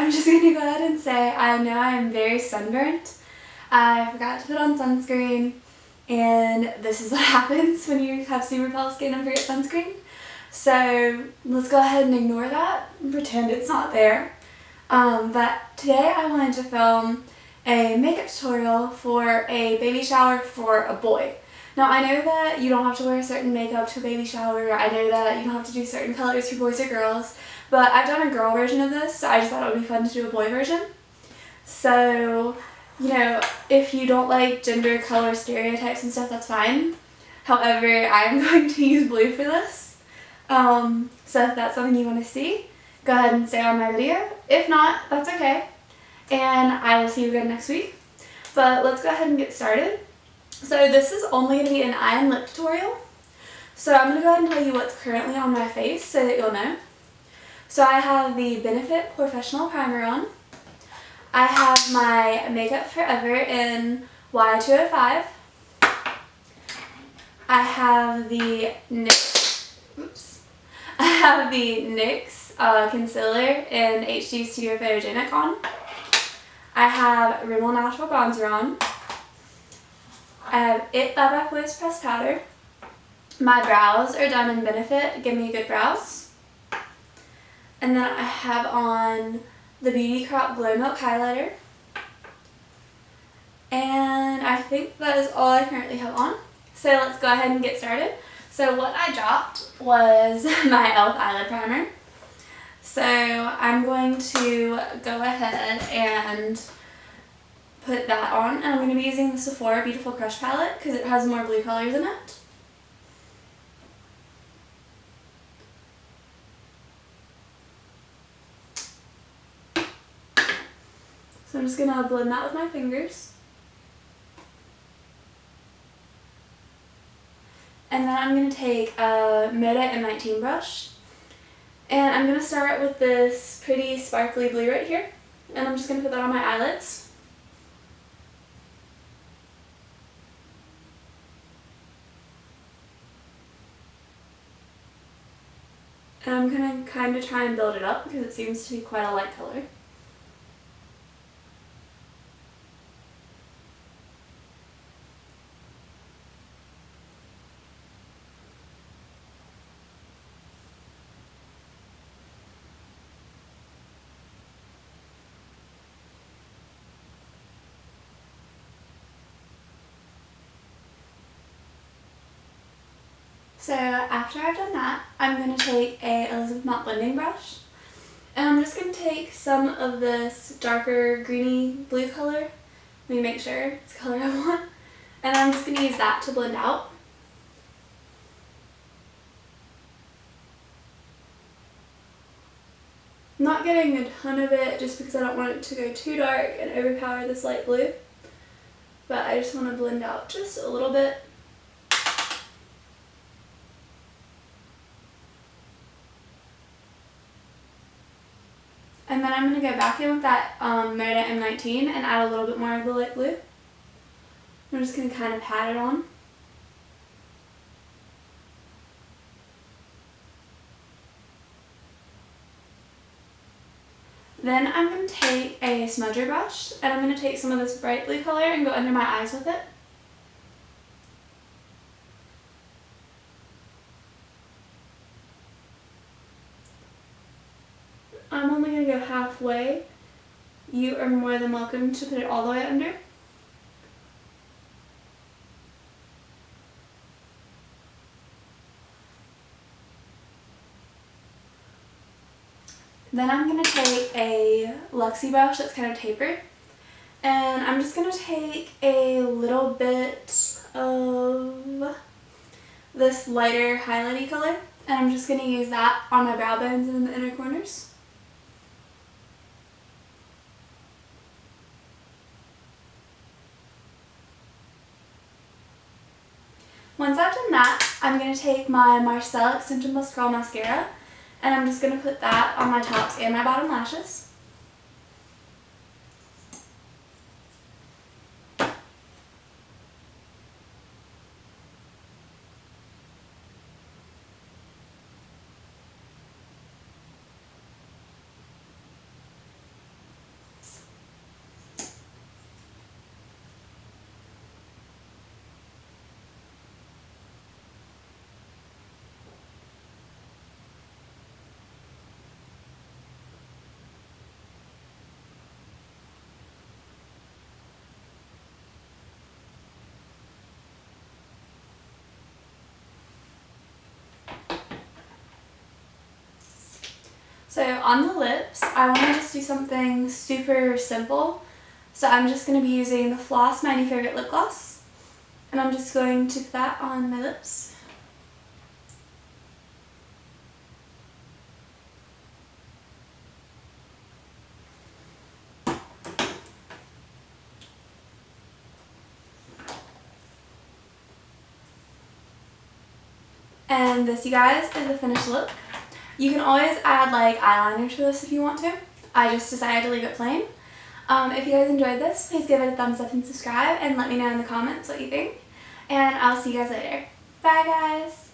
I'm just going to go ahead and say I know I'm very sunburnt. I forgot to put on sunscreen, and this is what happens when you have super pale skin and forget sunscreen. So let's go ahead and ignore that and pretend it's not there. But today I wanted to film a makeup tutorial for a baby shower for a boy. Now I know that you don't have to wear certain makeup to a baby shower, I know that you don't have to do certain colors for boys or girls, but I've done a girl version of this, so I just thought it would be fun to do a boy version. So, you know, if you don't like gender color stereotypes and stuff, that's fine. However, I'm going to use blue for this. So if that's something you want to see, go ahead and stay on my video. If not, that's okay. And I will see you again next week. But let's go ahead and get started. So this is only going to be an eye and lip tutorial. So I'm going to go ahead and tell you what's currently on my face so that you'll know. So I have the Benefit Professional Primer on. I have my Makeup Forever in Y205. I have the NYX Concealer in HD Studio Photogenic on. I have Rimmel Natural Bronzer on. I have It by Back Voice Pressed Powder. My brows are done in Benefit Give Me Good Brows. And then I have on the Beauty Crop Glow Milk Highlighter. And I think that is all I currently have on. So let's go ahead and get started. So what I dropped was my e.l.f. eyelid primer. So I'm going to go ahead and put that on, and I'm going to be using the Sephora Beautiful Crush palette because it has more blue colors in it. So I'm just going to blend that with my fingers. And then I'm going to take a Moda M19 brush, and I'm going to start with this pretty sparkly blue right here, and I'm just going to put that on my eyelids. And I'm going to kind of try and build it up because it seems to be quite a light color. So after I've done that, I'm going to take a Elizabeth Mott blending brush, and I'm just going to take some of this darker greeny blue color. Let me make sure it's the color I want. And I'm just going to use that to blend out. I'm not getting a ton of it just because I don't want it to go too dark and overpower this light blue, but I just want to blend out just a little bit. And then I'm going to go back in with that Moda M19 and add a little bit more of the light blue. I'm just going to kind of pat it on. Then I'm going to take a smudger brush, and I'm going to take some of this bright blue color and go under my eyes with it. I'm only going to go halfway. You are more than welcome to put it all the way under. Then I'm going to take a Luxie brush that's kind of tapered, and I'm just going to take a little bit of this lighter highlighty color, and I'm just going to use that on my brow bones and in the inner corners. Once I've done that, I'm going to take my Marcel Extension Plus Curl Mascara, and I'm just going to put that on my tops and my bottom lashes. So on the lips, I want to just do something super simple. So I'm just going to be using the Floss My New Favorite Lip Gloss. And I'm just going to put that on my lips. And this, you guys, is the finished look. You can always add like eyeliner to this if you want to. I just decided to leave it plain. If you guys enjoyed this, please give it a thumbs up and subscribe and let me know in the comments what you think. And I'll see you guys later. Bye guys!